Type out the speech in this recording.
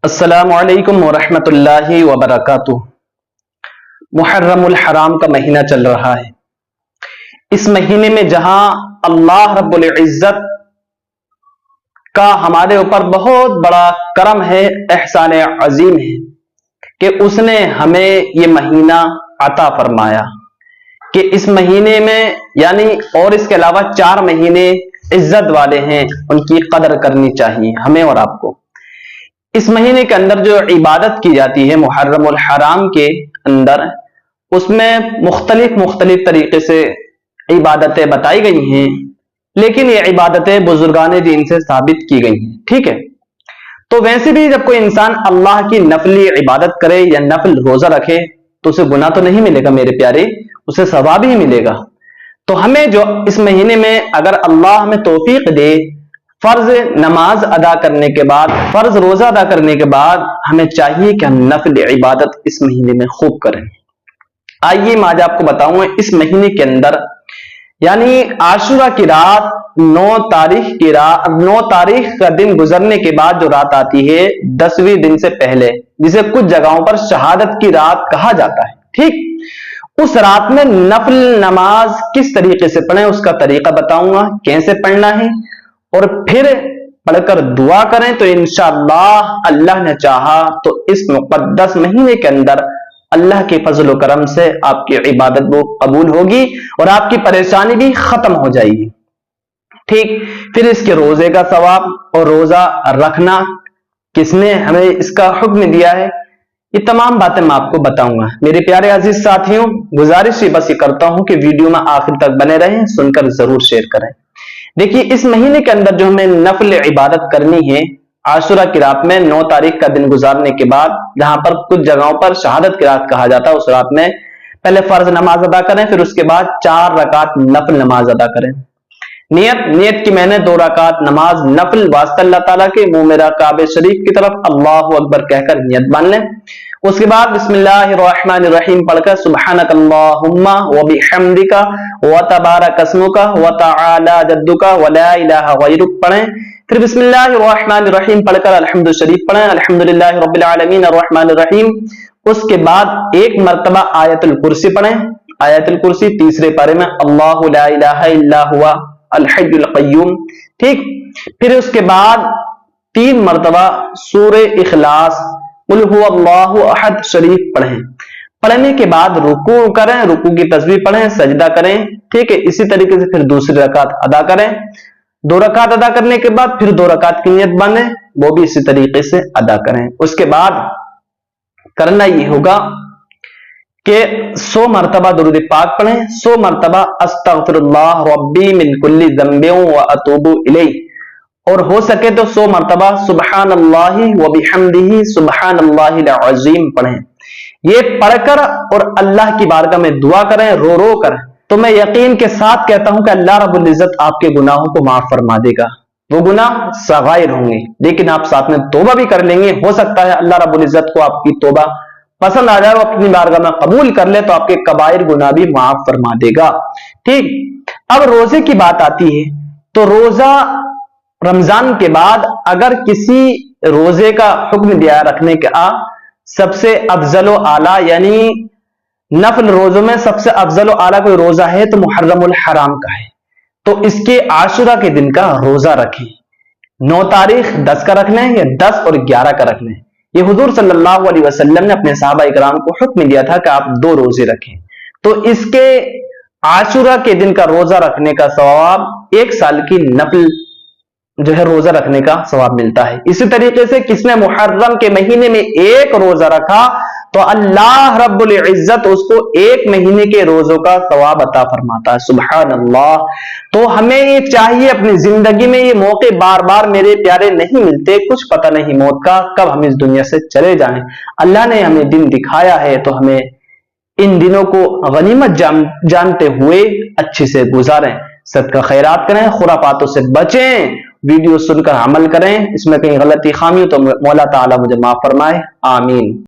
السلام علیکم ورحمۃ اللہ وبرکاتہ۔ محرم الحرام کا مہینہ چل رہا ہے۔ اس مہینے میں جہاں اللہ رب العزت کا ہمارے اوپر بہت بڑا کرم ہے، احسان عظیم ہے کہ اس نے ہمیں یہ مہینہ عطا فرمایا کہ اس مہینے میں یعنی اور اس کے علاوہ 4 مہینے عزت والے ہیں، ان کی قدر کرنی چاہیے ہمیں اور آپ کو۔ اس مہینے کے اندر جو عبادت کی جاتی ہے محرم الحرام کے اندر، اس میں مختلف طریقے سے عبادتیں بتائی گئی ہیں، لیکن یہ عبادتیں بزرگان دین سے ثابت کی گئی ہیں، ٹھیک ہے؟ تو ویسے بھی جب کوئی انسان اللہ کی نفلی عبادت کرے یا نفل روزہ رکھے تو اسے گناہ تو نہیں ملے گا میرے پیارے، اسے ثواب ہی ملے گا۔ تو ہمیں جو اس مہینے میں اگر اللہ ہمیں توفیق دے، فرض نماز ادا کرنے کے بعد، فرض روزہ ادا کرنے کے بعد ہمیں چاہیے کہ ہم نفل عبادت اس مہینے میں خوب کریں۔ آئیے میں آج آپ کو بتاؤں گا اس مہینے کے اندر یعنی عاشورہ کی رات 9 تاریخ کا دن گزرنے کے بعد جو رات آتی ہے 10ویں دن سے پہلے، جسے کچھ جگہوں پر شہادت کی رات کہا جاتا ہے، ٹھیک؟ اس رات میں نفل نماز کس طریقے سے پڑھیں اس کا طریقہ بتاؤں گا، کیسے پڑھنا ہے، اور پھر پڑھ کر دعا کریں تو انشاءاللہ اللہ نے چاہا تو اس مقدس مہینے کے اندر اللہ کے فضل و کرم سے آپ کی عبادت وہ قبول ہوگی اور آپ کی پریشانی بھی ختم ہو جائے گی، ٹھیک؟ پھر اس کے روزے کا ثواب اور روزہ رکھنا کس نے ہمیں اس کا حکم دیا ہے، یہ تمام باتیں میں آپ کو بتاؤں گا۔ میرے پیارے عزیز ساتھیوں، گزارش بس یہ کرتا ہوں کہ ویڈیو میں آخر تک بنے رہیں، سن کر ضرور شیئر کریں۔ دیکھیے اس مہینے کے اندر جو ہمیں نفل عبادت کرنی ہے عاشورہ کی رات میں 9 تاریخ کا دن گزارنے کے بعد، جہاں پر کچھ جگہوں پر شہادت کی رات کہا جاتا ہے، اس رات میں پہلے فرض نماز ادا کریں، پھر اس کے بعد 4 رکعت نفل نماز ادا کریں۔ نیت کی میں نے 2 رکعت نماز نفل واسطہ اللہ تعالیٰ کے، منہ میرا کعبہ شریف کی طرف اللہ اکبر کہہ کر نیت مان لیں۔ اس کے بعد بسم اللہ الرحمن الرحیم پڑھ کر سبحانک اللہم وبحمدک وتبارک اسمک وتعالی جدک ولا الہ غیرک پڑھیں۔ پھر بسم اللہ الرحمن الرحیم پڑھ کر الحمد شریف پڑھیں، الحمدللہ رب العالمین الرحمن الرحیم۔ اس کے بعد 1 مرتبہ آیت الکرسی پڑھیں، آیت الکرسی 3رے پارے میں، اللہ لا الہ الا ہوا الحی القیوم، ٹھیک؟ پھر اس کے بعد 3 مرتبہ سورہ اخلاص قل هو اللہ احد شریف پڑھیں۔ پڑھنے کے بعد رکوع کریں، رکوع کی تسبیح پڑھیں، سجدہ کریں، ٹھیک ہے؟ اسی طریقے سے پھر دوسری رکعت ادا کریں، 2 رکعت ادا کرنے کے بعد پھر 2 رکعت کی نیت باندھیں، وہ بھی اسی طریقے سے ادا کریں۔ اس کے بعد کرنا یہ ہوگا کہ 100 مرتبہ درود پاک پڑھیں، 100 مرتبہ استغفر اللہ ربی من کل ذنب واتوب الیہ، اور ہو سکے تو 100 مرتبہ سبحان اللہ وبحمدہ سبحان اللہ العظیم پڑھیں۔ یہ پڑھ کر اور اللہ کی بارگاہ میں دعا کریں رو کر، تو میں یقین کے ساتھ کہتا ہوں کہ اللہ رب العزت آپ کے گناہوں کو معاف فرما دے گا۔ وہ گناہ صغائر ہوں گے لیکن آپ ساتھ میں توبہ بھی کر لیں گے، ہو سکتا ہے اللہ رب العزت کو آپ کی توبہ پسند آ جائے، وہ اپنی بارگاہ میں قبول کر لے تو آپ کے کبائر گناہ بھی معاف فرما دے گا، ٹھیک؟ اب روزے کی بات آتی ہے تو روزہ رمضان کے بعد اگر کسی روزے کا حکم دیا رکھنے کا، سب سے افضل و اعلیٰ یعنی نفل روزوں میں سب سے افضل و اعلیٰ کوئی روزہ ہے تو محرم الحرام کا ہے، تو اس کے عاشورہ کے دن کا روزہ رکھیں۔ 9 تاریخ 10 کا رکھنا ہے یا 10 اور 11 کا رکھنا ہے، یہ حضور صلی اللہ علیہ وسلم نے اپنے صحابہ اکرام کو حکم دیا تھا کہ آپ 2 روزے رکھیں، تو اس کے عاشورہ کے دن کا روزہ رکھنے کا ثواب 1 سال کی نفل جو ہے روزہ رکھنے کا ثواب ملتا ہے۔ اسی طریقے سے کس نے محرم کے مہینے میں 1 روزہ رکھا تو اللہ رب العزت اس کو 1 مہینے کے روزوں کا ثواب عطا فرماتا ہے، سبحان اللہ۔ تو ہمیں یہ چاہیے اپنی زندگی میں، یہ موقع بار بار میرے پیارے نہیں ملتے، کچھ پتہ نہیں موت کا کب ہم اس دنیا سے چلے جائیں۔ اللہ نے ہمیں دن دکھایا ہے تو ہمیں ان دنوں کو غنیمت جانتے ہوئے اچھے سے گزاریں، صدقہ خیرات کریں، خرافاتوں سے بچیں، ویڈیو سن کر عمل کریں، اس میں کہیں غلطی خامی ہو تو مولا تعالی مجھے معاف فرمائے، آمین۔